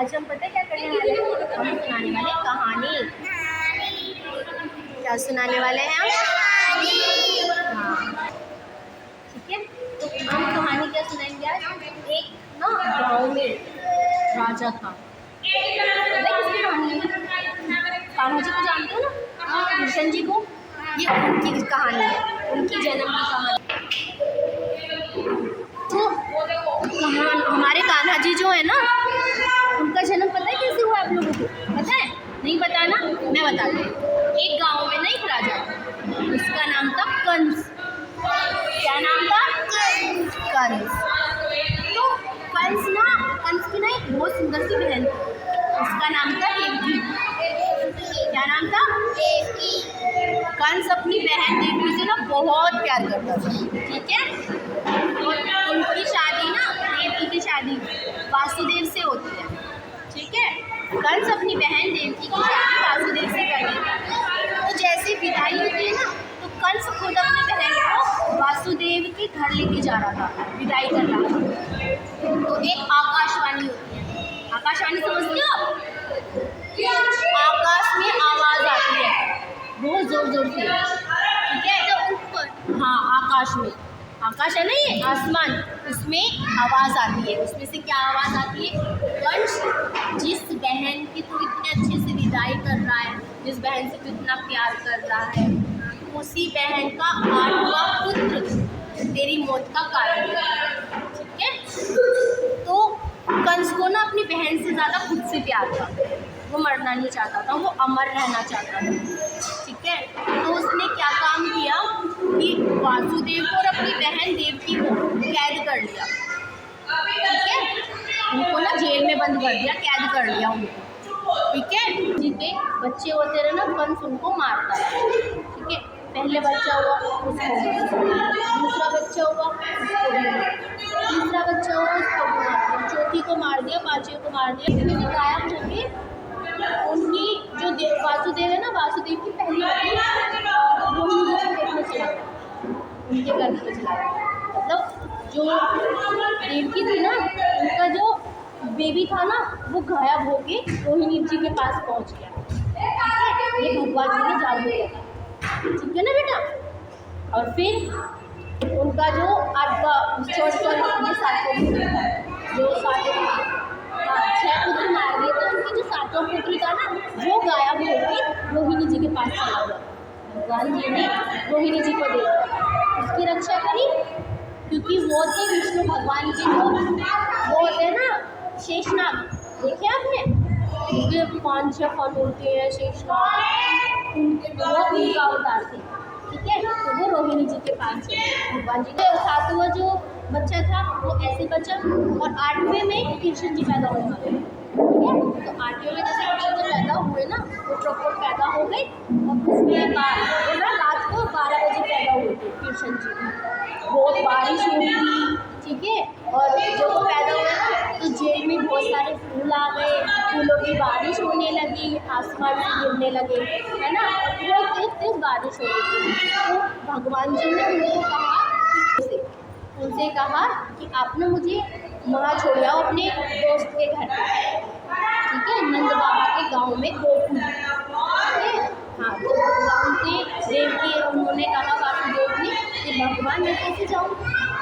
आज हम पता है क्या करने वाले हैं? हम सुनाने वाले कहानी। क्या सुनाने वाले हैं हम? हाँ, ठीक है। तो हम कहानी क्या सुनाएंगे आज? एक ना गाँव में राजा था। पता है किसकी कहानी है? कान्हा जी को जानते हो ना? कृष्ण जी को। ये उनकी कहानी है, उनकी जन्म की कहानी। तो हमारे कान्हा जी जो है ना, उनका जन्म पता है कैसे हुआ? आप लोगों को पता है? नहीं पता ना? मैं बताती हूँ। एक गांव में ना एक राजा था, उसका नाम था कंस। क्या नाम था? कंस। तो कंस की ना एक बहुत सुंदर सी बहन थी, उसका नाम था देवकी। क्या नाम था? देवकी। कंस अपनी बहन देवकी से ना बहुत प्यार करता था, ठीक है। और उनकी शादी ना, देवकी की शादी वासुदेव से होती है, ठीक है। कंस अपनी बहन देवकी की शादी वासुदेव से कर देता। तो जैसे विदाई होती है ना, तो कंस खुद अपनी बहन को वासुदेव के घर लेके जा रहा था, विदाई कर रहा था। तो एक आकाशवाणी होती है, आकाशवाणी समझते हो? आकाश में आवाज़ आती है बहुत जोर जोर से, ठीक है। तो ऊपर, हाँ, आकाश में, आकाश है ना ये आसमान, उसमें आवाज़ आती है। उसमें से क्या आवाज़ आती है? कंस जिस बहन की तू इतने अच्छे से विदाई कर रहा है, जिस बहन से तू इतना प्यार कर रहा है, उसी बहन का 8वां पुत्र तेरी मौत का कारण है, ठीक है। तो कंस को ना अपनी बहन से ज़्यादा खुद से प्यार था। वो मरना नहीं चाहता था, वो अमर रहना चाहता था, ठीक है। तो उसने क्या काम किया कि वासुदेव को और अपनी बहन देवकी को कैद कर लिया, ठीक है। उनको ना जेल में बंद कर दिया, कैद कर लिया उनको, ठीक है। जिनके बच्चे होते रहे ना, कंस उनको मारता है, ठीक है। पहले बच्चा हुआ उसको, दूसरा बच्चा हुआ उसको भी, तीसरा बच्चा हुआ उसको भी मार दिया, चौथी को मार दिया, पांचवी को मार दिया। इतने में गायब होके उनकी जो वासुदेव है ना, वासुदेव की पहली पत्नी रोहिणी जी को देखने चला गया, उनके घर पे चला गया। मतलब जो देवकी थी ना, उनका जो बेबी था ना, वो गायब होके रोहिणी जी के पास पहुंच गया, ये भगवान जी ने जादू किया, ठीक है ना बेटा। और फिर उनका जो जो 6 पुत्र मार दिए, तो उनके जो 7वां पुत्र था ना, वो गायब होकर रोहिणी जी के पास चला गया। भगवान जी ने रोहिणी जी को देखा, उसकी रक्षा करी, क्योंकि वो थे विष्णु भगवान के जो वो होते हैं ना शेषनाग, देखे आपने? उनके 5-6 फन होते हैं शेषनाग, उनका अवतार थे, ठीक है। तो वो रोहिणी जी के पास भगवान जी के 7वां जो बच्चा था वो ऐसे बचा, और 8वें में कृष्ण जी पैदा होने वाले, ठीक है। तो 8वें में जैसे कृष्ण जी पैदा हुए ना, वो प्रॉपर पैदा हो गए, और उसके बाद ना रात को 12 बजे पैदा हुए थे कृष्ण जी। बहुत बारिश हो रही थी, ठीक है। और जब वो पैदा हुए ना, तो जेल में बहुत सारे फूल आ गए, फूलों की बारिश होने लगी, आसमान से गिरने लगे, है ना। बहुत तेज तेज बारिश हो रही थी। तो भगवान जी ने उनसे कहा कि आप ना मुझे वहाँ छोड़ आओ अपने दोस्त के घर पे, ठीक है, नंद बाबा के गांव में गोकुल, ठीक है। हाँ, तो भगवान से देव की उन्होंने कहा, वासुदेव ने, कि भगवान मैं कैसे जाऊँ,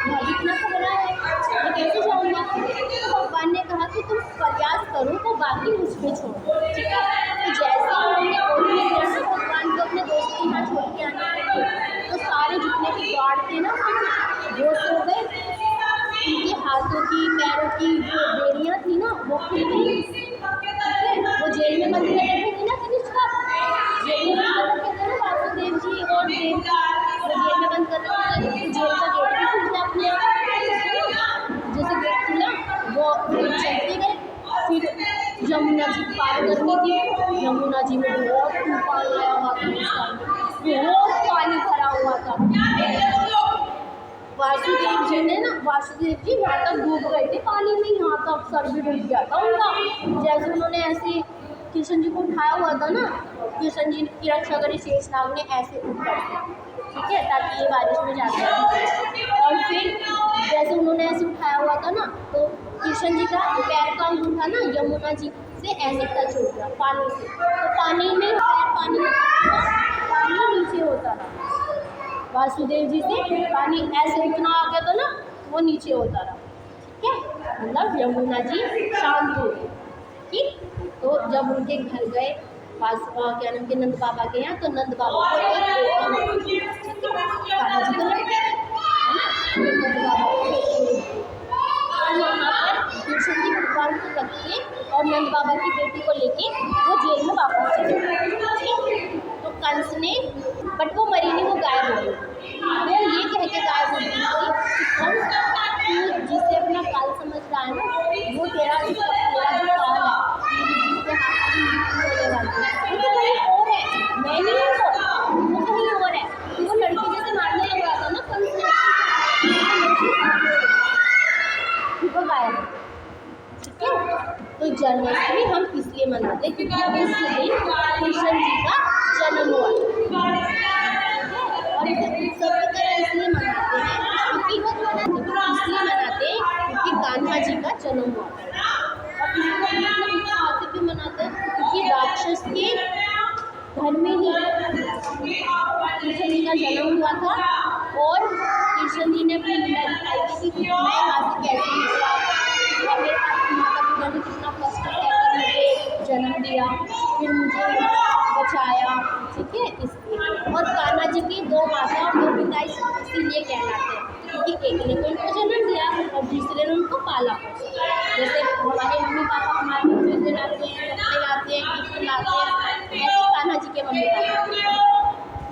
यहाँ इतना खतरा है, मैं कैसे जाऊँगा? तो भगवान ने कहा कि तुम प्रयास करो तो बाकी मुझ पर छोड़ो, ठीक है। तो जैसे उन्होंने कोशिश किया ना भगवान को अपने दोस्त के यहाँ छोड़ के आने के लिए, तो सारे जितने भी गार्ड थे ना, वो सो गए, उनके हाथों की पैरों की जो बेड़ियाँ थी ना, वो खुल गई, ठीक है। वो जेल में बंद कर रखे थे ना, कनिष्का जेल में बंद कर रखे थे ना वासुदेव जी और देवकी, वो जेल में बंद कर रखे थे, तो जेल का गेट भी खुल गया अपने आप, जैसे गेट खुला वो चलते गए। फिर यमुना जी पार करनी थी, यमुना जी में बहुत तूफान आया हुआ था, बहुत पानी भरा हुआ था। वासुदेव जी यहाँ तक डूब गए थे पानी में, यहाँ तक सर भी डूब गया था उनका। जैसे उन्होंने ऐसे कृष्ण जी को उठाया हुआ था ना, कृष्ण जी की रक्षा करी शेषनाग ने ऐसे ऊपर से, ठीक है, ताकि ये बारिश में जाते हैं। और फिर जैसे उन्होंने ऐसे उठाया हुआ था ना, तो कृष्ण जी का पैर का अंगूठा ना यमुना जी से ऐसे टच हो गया पानी से, तो पानी में पैर पानी में पानी नीचे होता रहा। वासुदेव जी से पानी ऐसे इतना आ गया था ना, वो नीचे होता रहा। ठीक है, मतलब यमुना जी शांत हो गई। ठीक, तो जब उनके घर गए क्या नाम के नंद बाबा के यहाँ, तो नंद बाबा को एक कान्हा जी को लड़के है ना, तो नंद बाबा को और यहाँ पर कृष्ण जी भगवान को रख के और नंद बाबा की बेटी को लेके वो जेल में वापस चले गए। तो कंस ने, बट वो मरी नहीं, वो गायब हो गई। वो ये कह के गायब हो गई कि कंस तू जिससे अपना काल समझ रहा है ना, वो तेरा जो काल है, जिससे हाथ की मृत्यु होने वाली है, वो तो कहीं और है, मैं नहीं हूँ, वो कहीं और है। वो लड़की जैसे मारने लग रहा था ना कंस ने, वो गायब। ठीक है, तो जन्माष्टमी हम इसलिए मनाते हैं क्योंकि इस दिन कृष्ण जी का जन्म हुआ। और इसे उत्सव की तरह इसलिए मनाते हैं क्योंकि कान्हा जी का जन्म हुआ। और इसको उत्साह से भी मनाते हैं क्योंकि राक्षस के घर में ही कृष्ण जी का जन्म हुआ था और कृष्ण जी ने अपनी लीला दिखाई थी कि मैं यहाँ से कैसे निकला, मेरे माता पिता ने कितना कष्ट सहकर मुझे जन्म दिया, फिर मुझे बचाया। ठीक है, इसलिए। और कान्हा जी की दो माता और दो पिता इसीलिए कहलाते हैं क्योंकि एक ने तो उनको जन्म दिया और दूसरे ने उनको पाला पोसा। जैसे हमारे मम्मी पापा हमारे चीज़ें लाते हैं, कपड़े लाते हैं, गिफ्ट लाते हैं, ऐसे कान्हा जी के मम्मी पापा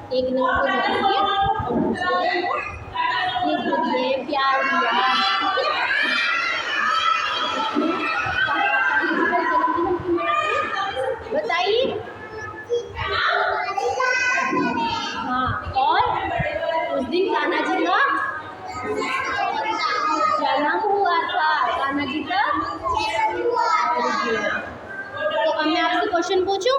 एक ने उनको जन्म दिया और दूसरे ने गिफ्ट दिए, प्यार दिया। बताइए। हाँ, और उस दिन कान्हा जी का जन्म हुआ था, कान्हा जी का। तो अब मैं आपसे क्वेश्चन पूछूं।